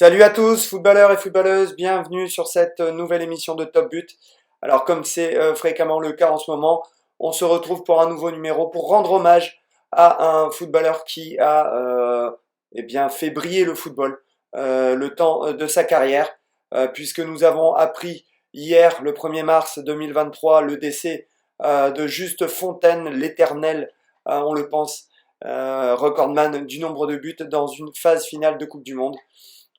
Salut à tous, footballeurs et footballeuses, bienvenue sur cette nouvelle émission de Top But. Alors comme c'est fréquemment le cas en ce moment, on se retrouve pour un nouveau numéro pour rendre hommage à un footballeur qui a fait briller le football le temps de sa carrière, puisque nous avons appris hier, le 1er mars 2023, le décès de Juste Fontaine, l'éternel, on le pense, recordman du nombre de buts dans une phase finale de Coupe du Monde.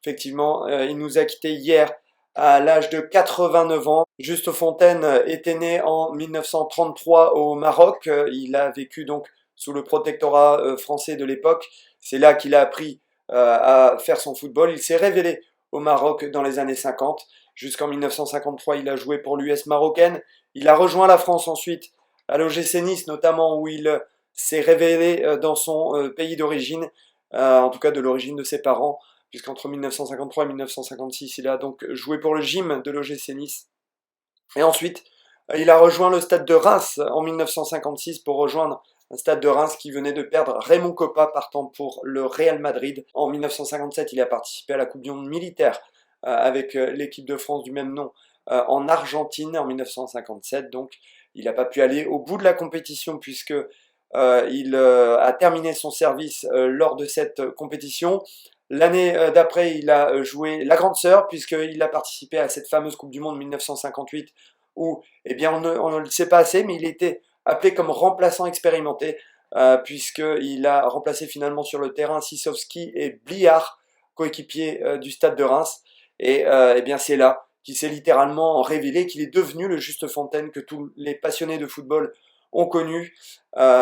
Effectivement, il nous a quittés hier à l'âge de 89 ans. Juste Fontaine était né en 1933 au Maroc. Il a vécu donc sous le protectorat français de l'époque. C'est là qu'il a appris à faire son football. Il s'est révélé au Maroc dans les années 50. Jusqu'en 1953, il a joué pour l'US marocaine. Il a rejoint la France ensuite à l'OGC Nice, notamment où il s'est révélé dans son pays d'origine, en tout cas de l'origine de ses parents, puisqu'entre 1953 et 1956, il a donc joué pour le gym de l'OGC Nice. Et ensuite, il a rejoint le stade de Reims en 1956 pour rejoindre un stade de Reims qui venait de perdre Raymond Kopa partant pour le Real Madrid. En 1957, il a participé à la Coupe du Monde militaire avec l'équipe de France du même nom en Argentine en 1957. Donc, il n'a pas pu aller au bout de la compétition puisque il a terminé son service lors de cette compétition. L'année d'après, il a joué la grande sœur, puisqu'il a participé à cette fameuse Coupe du Monde 1958, où, eh bien, on ne le sait pas assez, mais il était appelé comme remplaçant expérimenté, puisqu'il a remplacé finalement sur le terrain Sissovski et Bliard, coéquipier du Stade de Reims. Et eh bien, c'est là qu'il s'est littéralement révélé, qu'il est devenu le Juste Fontaine que tous les passionnés de football ont connu.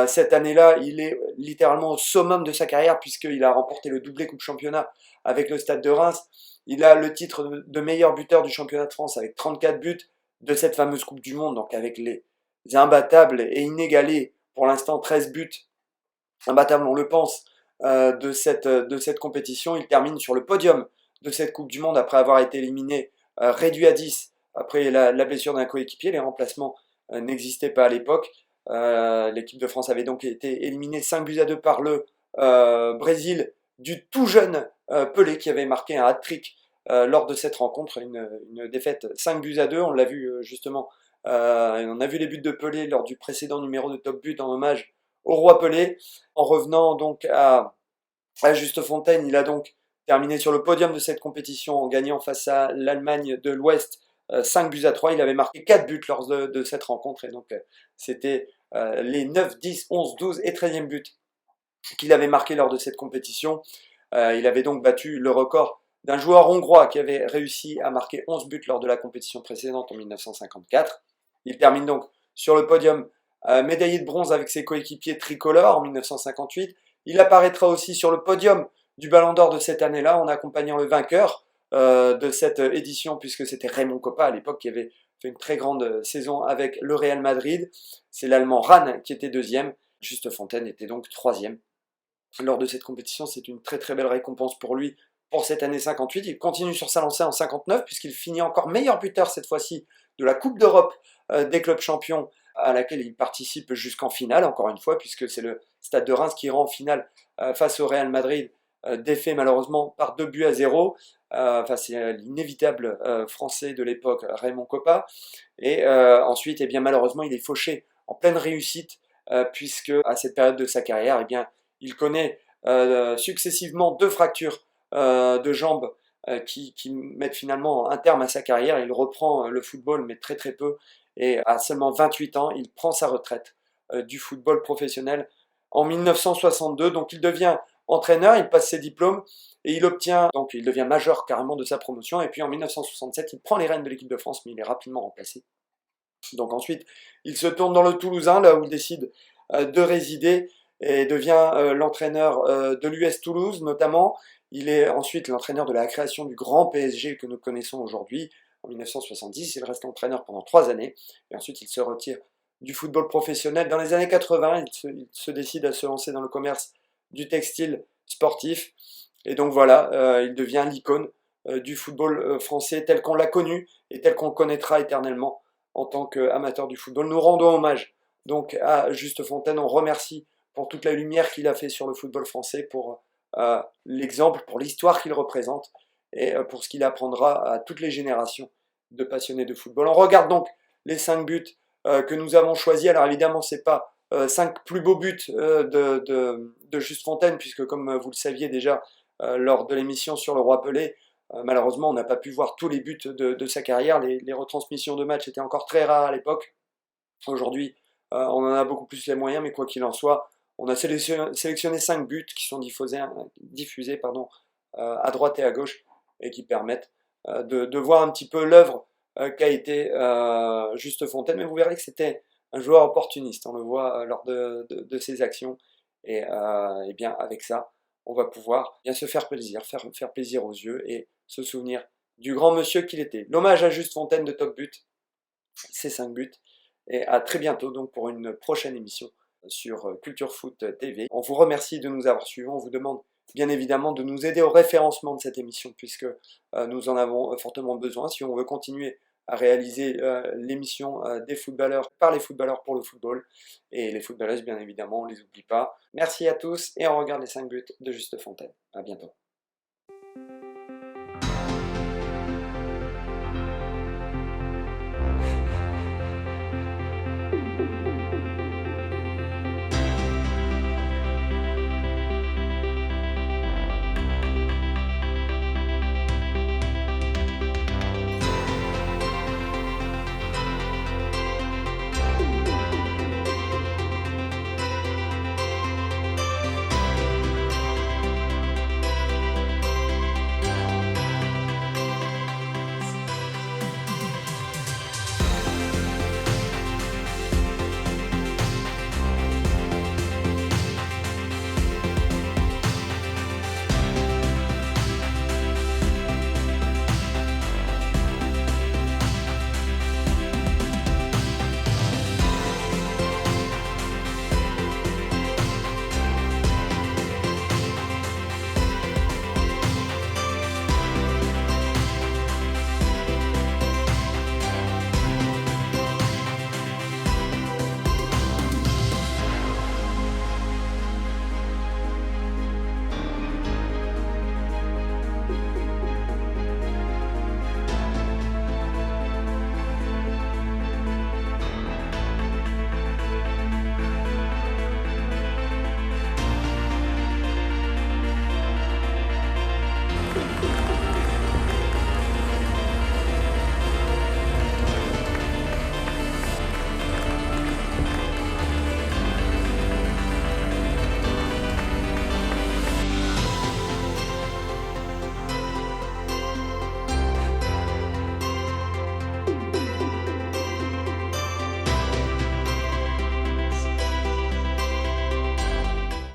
Cette année-là, il est littéralement au summum de sa carrière puisqu'il a remporté le doublé Coupe Championnat avec le Stade de Reims. Il a le titre de meilleur buteur du championnat de France avec 34 buts de cette fameuse Coupe du Monde, donc avec les imbattables et inégalés, pour l'instant 13 buts, imbattables on le pense, de cette compétition. Il termine sur le podium de cette Coupe du Monde après avoir été éliminé, réduit à 10 après la blessure d'un coéquipier. Les remplacements n'existaient pas à l'époque. L'équipe de France avait donc été éliminée 5-2 par le Brésil du tout jeune Pelé qui avait marqué un hat-trick lors de cette rencontre, une défaite 5-2. On l'a vu justement, on a vu les buts de Pelé lors du précédent numéro de Top But en hommage au roi Pelé. En revenant donc à Juste Fontaine, il a donc terminé sur le podium de cette compétition en gagnant face à l'Allemagne de l'Ouest 5-3. Il avait marqué 4 buts lors de cette rencontre, et donc c'était les 9, 10, 11, 12 et 13e buts qu'il avait marqué lors de cette compétition. Il avait donc battu le record d'un joueur hongrois qui avait réussi à marquer 11 buts lors de la compétition précédente en 1954. Il termine donc sur le podium médaillé de bronze avec ses coéquipiers tricolores en 1958. Il apparaîtra aussi sur le podium du Ballon d'Or de cette année-là en accompagnant le vainqueur de cette édition, puisque c'était Raymond Kopa à l'époque qui avait fait une très grande saison avec le Real Madrid. C'est l'Allemand Rahn qui était deuxième. Juste Fontaine était donc troisième. Lors de cette compétition, c'est une très très belle récompense pour lui pour cette année 58. Il continue sur sa lancée en 59 puisqu'il finit encore meilleur buteur cette fois-ci de la Coupe d'Europe des clubs champions à laquelle il participe jusqu'en finale, encore une fois, puisque c'est le Stade de Reims qui rend en finale face au Real Madrid, défait malheureusement par 2-0. C'est l'inévitable français de l'époque, Raymond Kopa. Et ensuite, eh bien, malheureusement, il est fauché en pleine réussite, puisque à cette période de sa carrière, eh bien, il connaît successivement 2 fractures de jambes qui mettent finalement un terme à sa carrière. Il reprend le football, mais très très peu. Et à seulement 28 ans, il prend sa retraite du football professionnel en 1962. Donc il devient entraîneur, il passe ses diplômes et il obtient, donc il devient major carrément de sa promotion. Et puis en 1967, il prend les rênes de l'équipe de France, mais il est rapidement remplacé. Donc ensuite, il se tourne dans le Toulousain, là où il décide de résider et devient l'entraîneur de l'US Toulouse notamment. Il est ensuite l'entraîneur de la création du grand PSG que nous connaissons aujourd'hui. En 1970, il reste entraîneur pendant 3 années, et ensuite il se retire du football professionnel. Dans les années 80, il se décide à se lancer dans le commerce du textile sportif, et donc voilà, il devient l'icône du football français tel qu'on l'a connu, et tel qu'on le connaîtra éternellement en tant qu'amateur du football. Nous rendons hommage donc à Juste Fontaine, on remercie pour toute la lumière qu'il a fait sur le football français, pour l'exemple, pour l'histoire qu'il représente. et pour ce qu'il apprendra à toutes les générations de passionnés de football. On regarde donc les 5 buts que nous avons choisis. Alors évidemment, c'est pas 5 plus beaux buts de Juste Fontaine, puisque comme vous le saviez déjà lors de l'émission sur le Roi Pelé, malheureusement on n'a pas pu voir tous les buts de sa carrière. Les retransmissions de matchs étaient encore très rares à l'époque. Aujourd'hui, on en a beaucoup plus les moyens, mais quoi qu'il en soit, on a sélectionné 5 buts qui sont diffusés à droite et à gauche et qui permettent de voir un petit peu l'œuvre qu'a été Juste Fontaine. Mais vous verrez que c'était un joueur opportuniste, on le voit lors de ses actions. Et bien avec ça, on va pouvoir bien se faire plaisir, faire plaisir aux yeux et se souvenir du grand monsieur qu'il était. L'hommage à Juste Fontaine de Top But, c'est 5 buts. Et à très bientôt donc pour une prochaine émission sur Culture Foot TV. On vous remercie de nous avoir suivis. On vous demande bien évidemment de nous aider au référencement de cette émission puisque nous en avons fortement besoin si on veut continuer à réaliser l'émission des footballeurs par les footballeurs pour le football. Et les footballeuses, bien évidemment, on ne les oublie pas. Merci à tous et on regarde les 5 buts de Juste Fontaine. À bientôt.